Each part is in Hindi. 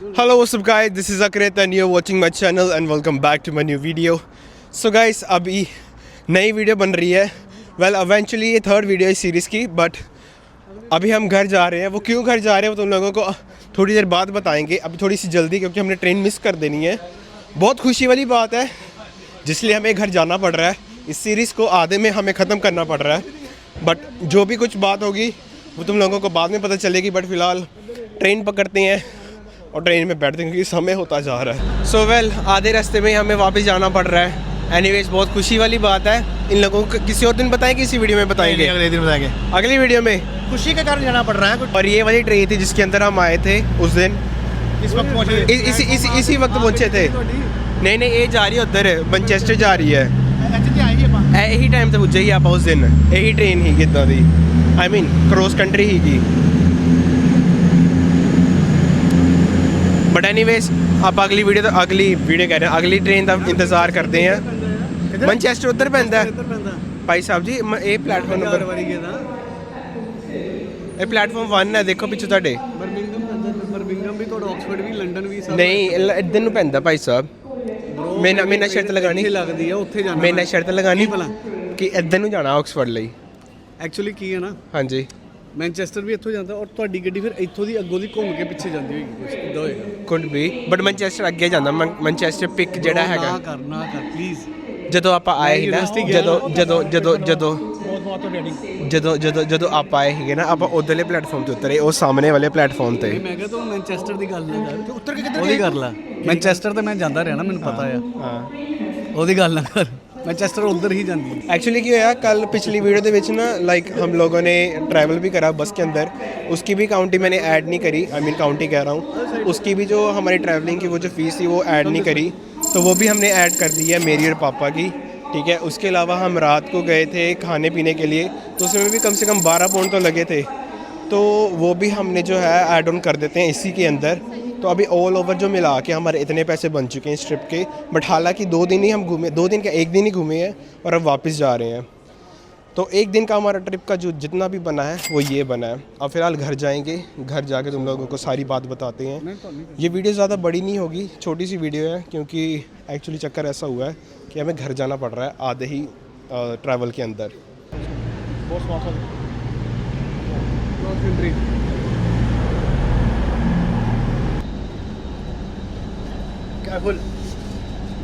Hello, what's up guys? This is Akrit and you're watching my channel and welcome back to my new video. So guys, अभी नई वीडियो बन रही है. Well, eventually ये थर्ड वीडियो है सीरीज़ की, बट अभी हम घर जा रहे हैं. वो क्यों घर जा रहे हैं वो तुम लोगों को थोड़ी देर बाद बताएंगे. अभी थोड़ी सी जल्दी क्योंकि हमने ट्रेन मिस कर देनी है. बहुत खुशी वाली बात है जिसलिए हमें घर जाना पड़ रहा है. इस सीरीज़ को आधे में हमें ख़त्म करना पड़ रहा है, बट जो भी कुछ बात होगी वो तुम लोगों को बाद में पता चलेगी. बट फ़िलहाल ट्रेन पकड़ते हैं और ट्रेन में बैठते हैं क्योंकि समय होता जा रहा है. सो वेल, आधे रास्ते में हमें वापस जाना पड़ रहा है. एनीवेज, बहुत खुशी वाली बात है. इन लोगों को किसी और दिन बताएंगे, इसी वीडियो में बताएंगे. अगले दिन बताएंगे. अगली वीडियो में खुशी के कारण जाना पड़ रहा है. और ये वाली ट्रेन थी जिसके अंदर हम आए थे उस दिन. इस वक्त पहुंचे, इसी वक्त पहुंचे थे. नहीं, ये जा रही है उधर, मैनचेस्टर जा रही है. यही टाइम से पूछे ही आप उस दिन. यही ट्रेन ही कितना थी, आई मीन क्रॉस कंट्री ही की. बट एनीवेज, आप अगली वीडियो कह रहे हैं, अगली ट्रेन का इंतज़ार करते हैं. मैनचेस्टर उधर पैंदा है भाई साहब जी. ये प्लेटफॉर्म नंबर, ये प्लेटफॉर्म 1 है. देखो पिछू ਤੁਹਾਡੇ ਬਰਮਿੰਗਮ ਵੀ ਤੁਹਾਡਾ ਆਕਸਫੋਰਡ ਵੀ ਲੰਡਨ ਵੀ ਸਭ. ਨਹੀਂ, ਇੱਧਰ ਨੂੰ ਪੈਂਦਾ ਭਾਈ ਸਾਹਿਬ. ਮੈਨਾਂ ਸ਼ਰਤ ਲਗਾਣੀ ਲੱਗਦੀ ਆ ਉੱਥੇ ਜਾਣਾ. ਮੈਨਾਂ ਸ਼ਰਤ ਲਗਾਣੀ ਕਿ ਇੱਧਰ ਨੂੰ ਜਾਣਾ ਆਕਸਫੋਰਡ ਲਈ. ਐਕਚੁਅਲੀ ਕੀ ਹੈ ਨਾ, ਹਾਂਜੀ, ਮੈਨਚੈਸਟਰ ਵੀ ਇੱਥੋਂ ਜਾਂਦਾ ਔਰ ਤੁਹਾਡੀ ਗੱਡੀ ਫਿਰ ਇੱਥੋਂ ਦੀ ਅੱਗੋਂ ਦੀ ਘੁੰਮ ਕੇ ਪਿੱਛੇ ਜਾਂਦੀ ਹੋਏਗੀ. ਕੁਝ ਇਦਾਂ ਹੋਏਗਾ. ਕੁਡ ਬੀ, ਬਟ ਮੈਨਚੈਸਟਰ ਅੱਗੇ ਜਾਂਦਾ. ਮੈਨਚੈਸਟਰ ਪਿਕ ਜਿਹੜਾ ਹੈਗਾ, ਨਾ ਕਰ ਪਲੀਜ਼. ਜਦੋਂ ਆਪਾਂ ਆਏ ਸੀ ਨਾ, ਜਦੋਂ ਆਪਾਂ ਆਏ ਸੀਗੇ ਨਾ, ਆਪਾਂ ਉਧਰਲੇ ਪਲੇਟਫਾਰਮ ਤੇ ਉਤਰੇ, ਉਹ ਸਾਹਮਣੇ ਵਾਲੇ ਪਲੇਟਫਾਰਮ ਤੇ. ਮੈਂ ਕਿਹਾ ਤੂੰ ਮੈਨਚੈਸਟਰ ਦੀ ਗੱਲ ਨਾ ਕਰ, ਉੱਤਰ ਕੇ ਕਿੱਧਰ ਉਹਦੀ ਕਰ ਲੈ. ਮੈਨਚੈਸਟਰ ਤੇ ਮੈਂ ਜਾਂਦਾ ਰਿਹਾ ਨਾ, ਮੈਨੂੰ ਪਤਾ ਆ. ਹਾਂ, ਉਹਦੀ ਗੱਲ ਨਾ ਕਰ. मैनचेस्टर उधर ही जाती है. एक्चुअली क्या है, कल पिछली वीडियो ਦੇ ਵਿੱਚ ना लाइक हम लोगों ने ट्रैवल भी करा बस के अंदर. उसकी भी काउंटी मैंने ऐड नहीं करी. आई मीन काउंटी कह रहा हूँ, उसकी भी जो हमारी ट्रैवलिंग की वो जो फ़ीस थी वो ऐड नहीं करी, तो वो भी हमने ऐड कर दी है, मेरी और पापा की. ठीक है. उसके अलावा हम रात को गए थे खाने पीने के लिए, तो उसमें भी कम से कम 12 पाउंड तो लगे थे, तो वो भी हमने जो है ऐड ऑन कर देते हैं इसी के अंदर. तो अभी ऑल ओवर जो मिला के हमारे इतने पैसे बन चुके हैं इस ट्रिप के. बट हालांकि 2 दिन ही हम घूमे, 2 दिन क्या 1 दिन ही घूमे हैं और अब वापस जा रहे हैं. तो 1 दिन का हमारा ट्रिप का जो जितना भी बना है वो ये बना है. अब फ़िलहाल घर जाएंगे, घर जाके तुम लोगों को सारी बात बताते हैं. ये वीडियो ज़्यादा बड़ी नहीं होगी, छोटी सी वीडियो है, क्योंकि एक्चुअली चक्कर ऐसा हुआ है कि हमें घर जाना पड़ रहा है आधे ही ट्रैवल के अंदर.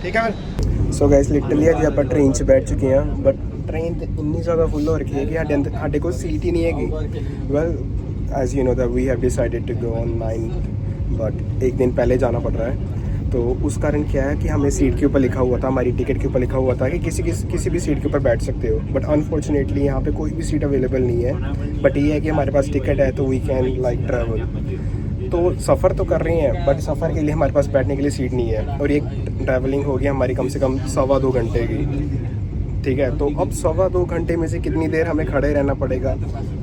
ठीक है. सो गाइस, लिटरली अज आप ट्रेन 'ਚ बैठ चुके हैं, बट ट्रेन इन्नी ज़्यादा फुल हो रखी है कि साढ़े को सीट ही नहीं हैगी. Well, as you know that we have decided to go on 9th, but 1 दिन पहले जाना पड़ रहा है. तो उस कारण क्या है कि हमें सीट के ऊपर लिखा हुआ था, हमारी टिकट के ऊपर लिखा हुआ था कि किसी भी सीट के ऊपर बैठ सकते हो. बट अनफॉर्चुनेटली यहाँ पे कोई भी सीट अवेलेबल नहीं है. बट ये है कि हमारे पास टिकट है तो वी कैन लाइक ट्रैवल. तो सफ़र तो कर रहे हैं, बट सफ़र के लिए हमारे पास बैठने के लिए सीट नहीं है. और ये ट्रैवलिंग होगी हमारी कम से कम 2.25 घंटे की. ठीक है. तो अब 2.25 घंटे में से कितनी देर हमें खड़े रहना पड़ेगा.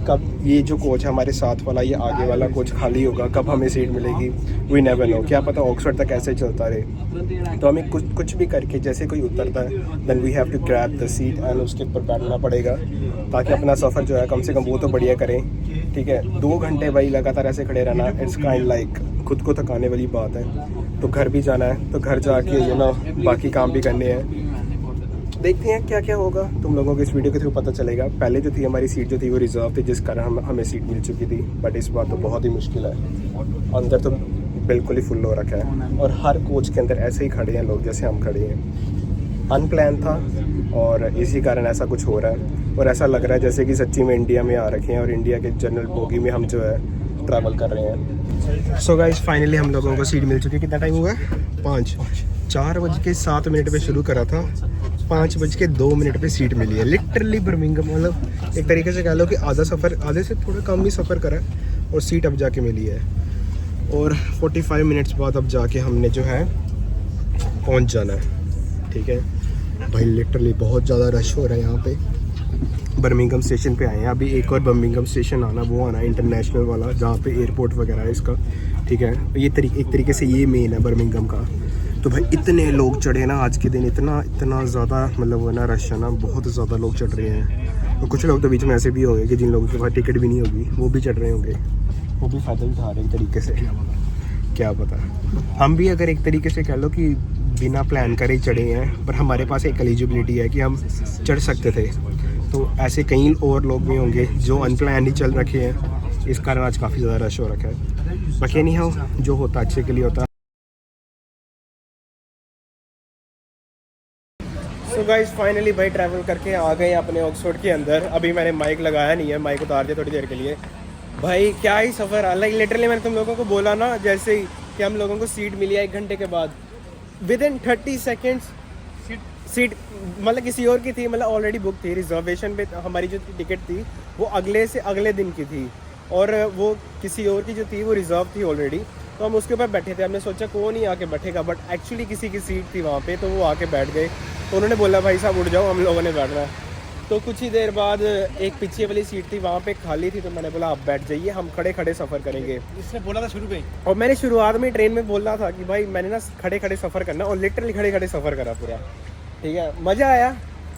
कब ये जो कोच है हमारे साथ वाला, ये आगे वाला कोच खाली होगा, कब हमें सीट मिलेगी, वी नेवर नो. क्या पता ऑक्सफोर्ड तक ऐसे चलता रहे. तो हमें कुछ भी करके जैसे कोई उतरता है, then we have to grab the seat and उसके ऊपर बैठना पड़ेगा, ताकि अपना सफ़र जो है कम से कम वो तो बढ़िया करें. ठीक है. 2 घंटे भाई लगातार ऐसे खड़े रहना, इट्स काइंड लाइक खुद को थकाने वाली बात है. तो घर भी जाना है, तो घर जाके यू नो बाकी काम भी करने हैं. देखते हैं क्या क्या होगा, तुम लोगों को इस वीडियो के थ्रू पता चलेगा. पहले जो थी हमारी सीट जो थी वो रिजर्व थी, जिस कारण हमें सीट मिल चुकी थी. बट इस बार तो बहुत ही मुश्किल है. अंदर तो बिल्कुल ही फुल हो रखा है और हर कोच के अंदर ऐसे ही खड़े हैं लोग जैसे हम खड़े हैं. अनप्लान था और इसी कारण ऐसा कुछ हो रहा है. और ऐसा लग रहा है जैसे कि सच्ची में इंडिया में आ रखे हैं और इंडिया के जनरल बोगी में हम जो है ट्रैवल कर रहे हैं. सो गाइस, फाइनली हम लोगों को सीट मिल चुकी है. कितना टाइम हुआ है? 4:07 पे शुरू करा था, 5:02 पे सीट मिली है. लिटरली बर्मिंघम, मतलब एक तरीके से कह लो कि आधे से थोड़ा कम ही सफ़र करा और सीट अब जाके मिली है. और 45 मिनट्स बाद अब जाके हमने जो है पहुंच जाना है. ठीक है भाई, लिटरली बहुत ज़्यादा रश हो रहा है यहाँ पे. बर्मिंघम स्टेशन पे आए हैं. अभी एक और बर्मिंघम स्टेशन आना, वो आना है इंटरनेशनल वाला, जहाँ पे एयरपोर्ट वगैरह है इसका. ठीक है. ये एक तरीके से ये मेन है बर्मिंघम का. तो भाई इतने लोग चढ़े ना आज के दिन, इतना ज़्यादा मतलब वो ना रश है ना, बहुत ज़्यादा लोग चढ़ रहे हैं. और कुछ लोग तो बीच में ऐसे भी हो गए कि जिन लोगों के पास टिकट भी नहीं होगी वो भी चढ़ रहे होंगे, वो भी फ़ायदा उठा रहे हैं एक तरीके से. क्या पता, हम भी अगर एक तरीके से कह लो कि बिना प्लान करे चढ़े हैं, पर हमारे पास एक एलिजिबिलिटी है कि हम चढ़ सकते थे। तो ऐसे कई और लोग भी होंगे जो अनप्लान ही चल रखे हैं, इस कारण आज काफ़ी ज़्यादा रश हो रखा है। बाकी नहीं हो, जो होता अच्छे के लिए होता। सो गाइस फाइनली भाई ट्रैवल करके आ गए अपने ऑक्सफोर्ड के अंदर। अभी मैंने माइक लगाया नहीं है, माइक उतार दिया थोड़ी देर के लिए। भाई क्या ही सफ़र है, लाइक लिटरली मैंने तुम लोगों को बोला ना जैसे ही कि हम लोगों को सीट मिली है 1 घंटे के बाद, विद इन 30 सेकेंड्स सीट मतलब किसी और की थी, मतलब ऑलरेडी बुक थी। रिजर्वेशन पे हमारी जो टिकट थी वो अगले से अगले दिन की थी, और वो किसी और की जो थी वो रिजर्व थी ऑलरेडी। तो हम उसके ऊपर बैठे थे, हमने सोचा कौन ही आके बैठेगा, बट एक्चुअली किसी की सीट थी वहाँ पे, तो वो आके बैठ गए। तो उन्होंने बोला भाई साहब उठ जाओ, हम लोगों ने बैठना है। तो कुछ ही देर बाद एक पीछे वाली सीट थी वहाँ पे खाली थी, तो मैंने बोला आप बैठ जाइए, हम खड़े खड़े सफ़र करेंगे। इसने बोला था शुरू में ही। और मैंने शुरुआत में ट्रेन में बोला था कि भाई मैंने ना खड़े खड़े सफ़र करना, और लिटरली खड़े खड़े सफ़र करा पूरा। ठीक है, मज़ा आया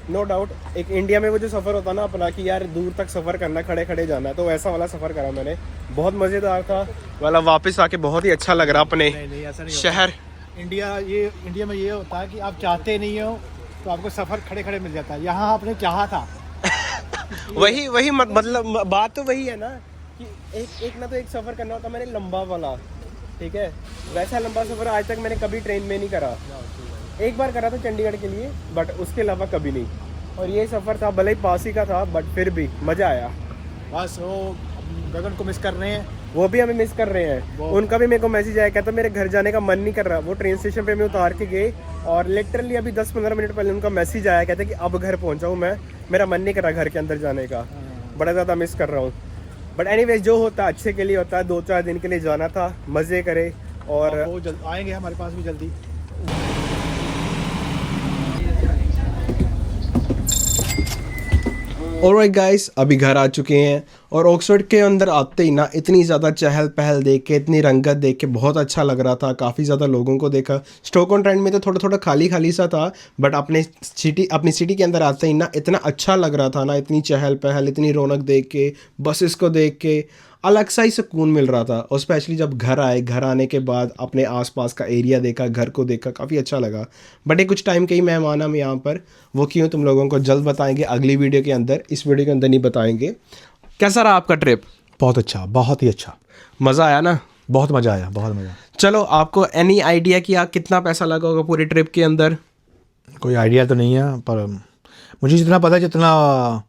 नो डाउट। एक इंडिया में वो जो सफ़र होता ना अपना कि यार दूर तक सफ़र करना, खड़े खड़े जाना है, तो वैसा वाला सफ़र करा मैंने, बहुत मज़ेदार था वाला। वापस आके बहुत ही अच्छा लग रहा अपने नहीं ऐसा नहीं शहर। इंडिया में ये होता है कि आप चाहते नहीं हो तो आपको सफ़र खड़े खड़े मिल जाता है। यहाँ आपने चाहा था। वही मतलब बात तो वही है ना कि एक ना तो एक सफ़र करना होता मैंने लंबा वाला, ठीक है, वैसा लंबा सफ़र आज तक मैंने कभी ट्रेन में नहीं करा। एक बार करा था चंडीगढ़ के लिए, बट उसके अलावा कभी नहीं। और ये सफ़र था भले ही पास ही का था, बट फिर भी मज़ा आया। बस वो गगन को मिस कर रहे हैं, वो भी हमें मिस कर रहे हैं। उनका भी मेरे को मैसेज आया, कहता मेरे घर जाने का मन नहीं कर रहा। वो ट्रेन स्टेशन पे मैं उतार के गए, और लिटरली अभी 10-15 मिनट पहले उनका मैसेज आया, कहते कि अब घर पहुंचा हूँ मैं, मेरा मन नहीं कर रहा घर के अंदर जाने का, बड़ा ज़्यादा मिस कर रहा हूँ। बट एनीवेज जो होता अच्छे के लिए होता है। 2-4 दिन के लिए जाना था, मज़े करे, और वो आएंगे हमारे पास भी जल्दी। ऑलराइट गाइस, अभी घर आ चुके हैं, और ऑक्सफोर्ड के अंदर आते ही ना इतनी ज़्यादा चहल पहल देख के, इतनी रंगत देख के बहुत अच्छा लग रहा था। काफ़ी ज़्यादा लोगों को देखा। स्टॉक-ऑन-ट्रेंट में तो थोड़ा थोड़ा खाली खाली सा था, बट अपनी सिटी के अंदर आते ही ना इतना अच्छा लग रहा था ना, इतनी चहल पहल, इतनी रौनक देख के, बसेस को देख के अलग सा ही सुकून मिल रहा था। और स्पेशली जब घर आए, घर आने के बाद अपने आसपास का एरिया देखा, घर को देखा, काफ़ी अच्छा लगा। बट एक कुछ टाइम के ही मेहमान हम यहाँ पर, वो क्यों तुम लोगों को जल्द बताएंगे अगली वीडियो के अंदर, इस वीडियो के अंदर नहीं बताएंगे। कैसा रहा आपका ट्रिप? बहुत अच्छा, बहुत ही अच्छा, मज़ा आया ना? बहुत मज़ा आया, बहुत मज़ा। चलो, आपको एनी आइडिया कि आप कितना पैसा लगा होगा पूरी ट्रिप के अंदर? कोई आइडिया तो नहीं है, पर मुझे जितना पता है, जितना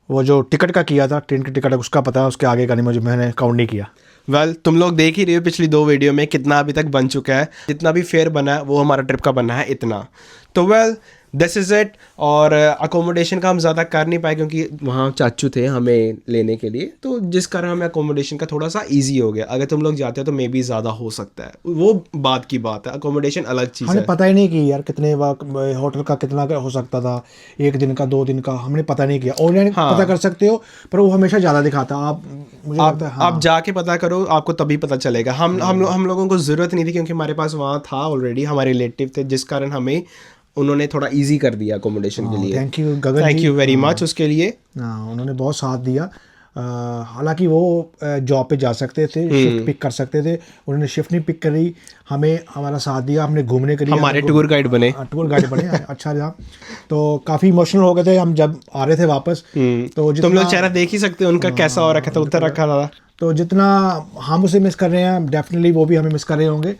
वो जो टिकट का किया था, ट्रेन की टिकट उसका पता है, उसके आगे का नहीं, मैंने काउंट नहीं किया। वेल तुम लोग देख ही रहे हो पिछली 2 वीडियो में कितना अभी तक बन चुका है। जितना भी फेयर बना है वो हमारा ट्रिप का बना है इतना। तो वेल दिस इज़ इट। और अकोमोडेशन का हम ज़्यादा कर नहीं पाए क्योंकि वहाँ चाचू थे हमें लेने के लिए, तो जिस कारण हमें अकोमोडेशन का थोड़ा सा इजी हो गया। अगर तुम लोग जाते हो तो मे बी ज़्यादा हो सकता है, वो बात की बात है। अकोमोडेशन अलग चीज़ हमने है। पता ही नहीं कि यार कितने होटल का कितना हो सकता था, 1 दिन का 2 दिन का, हमने पता नहीं किया। ऑनलाइन पता कर सकते हो, पर वो हमेशा ज़्यादा दिखाता। मुझे लगता है आप जाके पता करो, आपको तभी पता चलेगा। हम लोगों को ज़रूरत नहीं थी क्योंकि हमारे पास वहाँ था ऑलरेडी, हमारे रिलेटिव थे, जिस कारण हमें उन्होंने थोड़ा इजी कर दिया अकोमोडेशन के लिए। Thank you Gagan, thank you very much उसके लिए। उन्होंने बहुत साथ दिया। हालांकि वो जॉब पे जा सकते थे, शिफ्ट पिक कर सकते थे, उन्होंने शिफ्ट नहीं पिक करी, हमें हमारा साथ दिया, हमने घूमने के लिए हमारे टूर गाइड बने। अच्छा रहा। तो काफ़ी इमोशनल हो गए थे हम जब आ रहे थे वापस। तो तुम लोग चेहरा देख ही सकते हो उनका कैसा हो रखा था, उतर रखा था। तो जितना हम उसे मिस कर रहे हैं, डेफिनेटली वो भी हमें मिस कर रहे होंगे।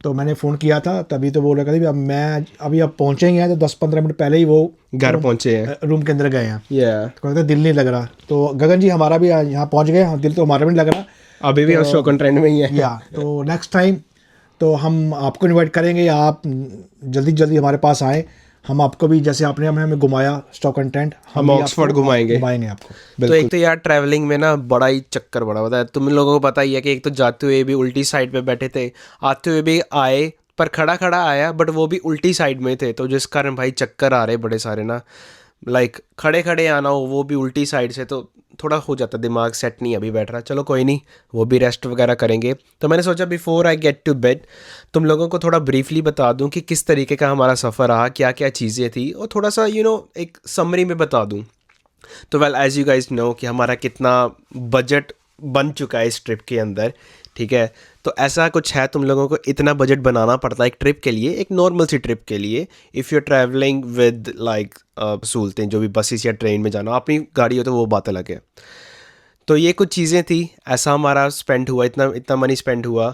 तो मैंने फ़ोन किया था, तभी तो बोल रहा था अभी अब पहुँचेंगे हैं, तो 10-15 मिनट पहले ही वो घर पहुँचे हैं, रूम के अंदर गए हैं। तो कहते दिल नहीं लग रहा। तो गगन जी हमारा भी यहाँ पहुँच गए, दिल तो हमारा भी नहीं लग रहा, अभी भी हम स्टॉक-ऑन-ट्रेंट में ही है। तो नेक्स्ट टाइम तो हम आपको इनवाइट करेंगे, आप जल्दी हमारे पास आएँ। हम आपको भी, जैसे आपने हमें घुमाया स्टॉक-ऑन-ट्रेंट, हम ऑक्सफोर्ड घुमाएंगे आपको। तो एक तो यार ट्रैवलिंग में ना बड़ा ही चक्कर बड़ा होता है। तुम लोगों को पता ही है कि एक तो जाते हुए भी उल्टी साइड पे बैठे थे, आते हुए भी आए पर खड़ा आया, बट वो भी उल्टी साइड में थे, तो जिस कारण भाई चक्कर आ रहे बड़े सारे ना। लाइक खड़े आना हो वो भी उल्टी साइड से, तो थोड़ा हो जाता, दिमाग सेट नहीं अभी बैठ रहा। चलो कोई नहीं, वो भी रेस्ट वगैरह करेंगे। तो मैंने सोचा before I get to bed तुम लोगों को थोड़ा ब्रीफली बता दूं कि किस तरीके का हमारा सफ़र रहा, क्या क्या चीज़ें थी, और थोड़ा सा एक समरी में बता दूं। तो well as you guys know कि हमारा कितना बजट बन चुका है इस ट्रिप के अंदर। ठीक है। तो ऐसा कुछ है, तुम लोगों को इतना बजट बनाना पड़ता है एक ट्रिप के लिए, एक नॉर्मल सी ट्रिप के लिए। If you are travelling with like सहूलतें, जो भी बसेस या ट्रेन में जाना, अपनी गाड़ी हो तो वो बात अलग है। तो ये कुछ चीज़ें थी, ऐसा हमारा स्पेंड हुआ, इतना मनी स्पेंड हुआ।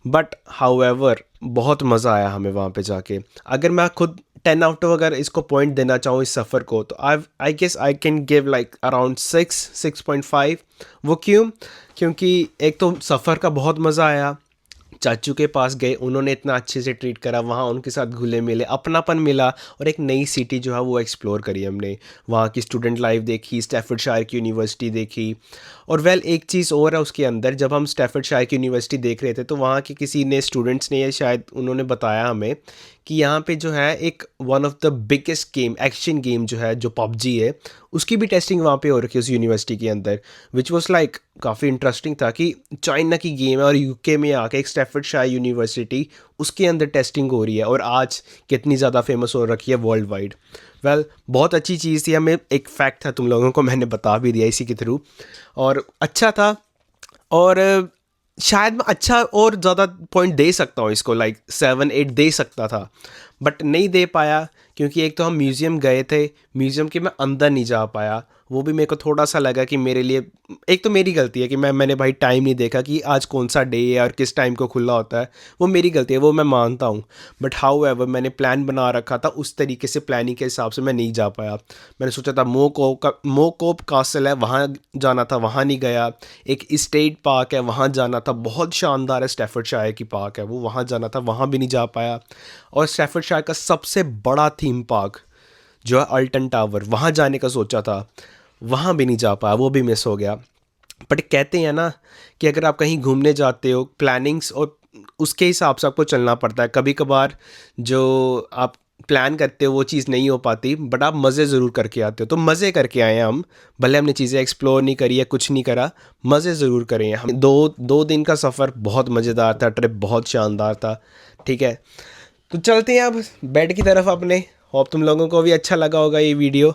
बट हाउएवर बहुत मज़ा आया हमें वहाँ पे जाके। अगर मैं खुद 10 आउट ऑफ अगर इसको पॉइंट देना चाहूँ इस सफ़र को, तो I guess I can give like around 6.5। वो क्योंकि एक तो सफ़र का बहुत मज़ा आया, चाचू के पास गए, उन्होंने इतना अच्छे से ट्रीट करा, वहाँ उनके साथ घुले मिले, अपनापन मिला, और एक नई सिटी जो है वो एक्सप्लोर करी हमने। वहाँ की स्टूडेंट लाइफ देखी, स्टैफर्डशायर की यूनिवर्सिटी देखी। और वेल एक चीज़ और है उसके अंदर, जब हम स्टैफर्डशायर की यूनिवर्सिटी देख रहे थे तो वहाँ के किसी ने स्टूडेंट्स ने, या शायद उन्होंने बताया हमें कि यहाँ पे जो है एक one of the biggest game, action game जो है, जो पबजी है, उसकी भी टेस्टिंग वहाँ पे हो रखी है उस यूनिवर्सिटी के अंदर। विच वॉज लाइक काफ़ी इंटरेस्टिंग था कि चाइना की गेम है और यूके में आके एक स्टैफर्डशायर यूनिवर्सिटी, उसके अंदर टेस्टिंग हो रही है, और आज कितनी ज़्यादा फेमस हो रखी है वर्ल्ड वाइड। वेल बहुत अच्छी चीज़ थी, हमें एक फैक्ट था तुम लोगों को मैंने बता भी दिया इसी के थ्रू, और अच्छा था। और शायद मैं अच्छा और ज़्यादा पॉइंट दे सकता हूँ इसको, लाइक 7-8 दे सकता था, बट नहीं दे पाया, क्योंकि एक तो हम म्यूज़ियम गए थे, म्यूज़ियम के मैं अंदर नहीं जा पाया। वो भी मेरे को थोड़ा सा लगा कि मेरे लिए, एक तो मेरी गलती है कि मैंने भाई टाइम नहीं देखा कि आज कौन सा डे है और किस टाइम को खुला होता है, वो मेरी गलती है, वो मैं मानता हूँ। बट हाउएवर मैंने प्लान बना रखा था, उस तरीके से प्लानिंग के हिसाब से मैं नहीं जा पाया। मैंने सोचा था मोकोप कासल है, वहाँ जाना था, वहाँ नहीं गया। एक स्टेट पार्क है, वहाँ जाना था, बहुत शानदार है, स्टैफर्डशायर की पार्क है वो, वहाँ जाना था, वहाँ भी नहीं जा पाया। और स्टैफर्डशायर का सबसे बड़ा थीम पार्क जो है अल्टन टावर, वहाँ जाने का सोचा था, वहाँ भी नहीं जा पाया, वो भी मिस हो गया। बट कहते हैं ना कि अगर आप कहीं घूमने जाते हो, प्लानिंग्स और उसके हिसाब से आपको चलना पड़ता है। कभी कभार जो आप प्लान करते हो वो चीज़ नहीं हो पाती, बट आप मज़े ज़रूर करके आते हो। तो मज़े करके आए हैं हम, भले हमने चीज़ें एक्सप्लोर नहीं करी है, कुछ नहीं करा, मज़े ज़रूर करे हैं हम। दो दिन का सफ़र बहुत मज़ेदार था, ट्रिप बहुत शानदार था। ठीक है, तो चलते हैं अब बेड की तरफ अपने। होप तुम लोगों को भी अच्छा लगा होगा ये वीडियो,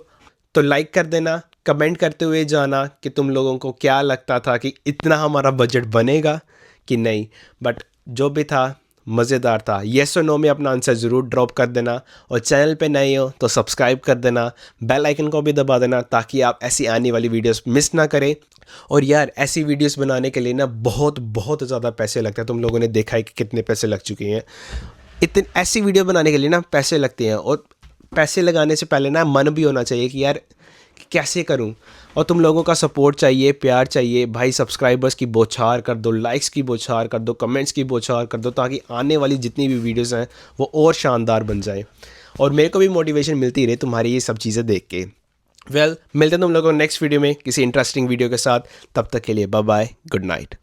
तो लाइक कर देना, कमेंट करते हुए जाना कि तुम लोगों को क्या लगता था कि इतना हमारा बजट बनेगा कि नहीं। बट जो भी था मज़ेदार था। येस और नो में अपना आंसर ज़रूर ड्रॉप कर देना, और चैनल पे नए हो तो सब्सक्राइब कर देना, बेल आइकन को भी दबा देना, ताकि आप ऐसी आने वाली वीडियोस मिस ना करें। और यार ऐसी वीडियोस बनाने के लिए ना बहुत बहुत ज़्यादा पैसे लगते हैं, तुम लोगों ने देखा है कि कितने पैसे लग चुके हैं। इतनी ऐसी वीडियो बनाने के लिए ना पैसे लगते हैं, और पैसे लगाने से पहले ना मन भी होना चाहिए कि यार कैसे करूं। और तुम लोगों का सपोर्ट चाहिए, प्यार चाहिए भाई। सब्सक्राइबर्स की बौछार कर दो, लाइक्स की बौछार कर दो, कमेंट्स की बौछार कर दो, ताकि आने वाली जितनी भी वीडियोस हैं वो और शानदार बन जाए, और मेरे को भी मोटिवेशन मिलती रहे तुम्हारी ये सब चीज़ें देख के। मिलते हैं तुम लोगों को नेक्स्ट वीडियो में किसी इंटरेस्टिंग वीडियो के साथ। तब तक के लिए बाय बाय, गुड नाइट।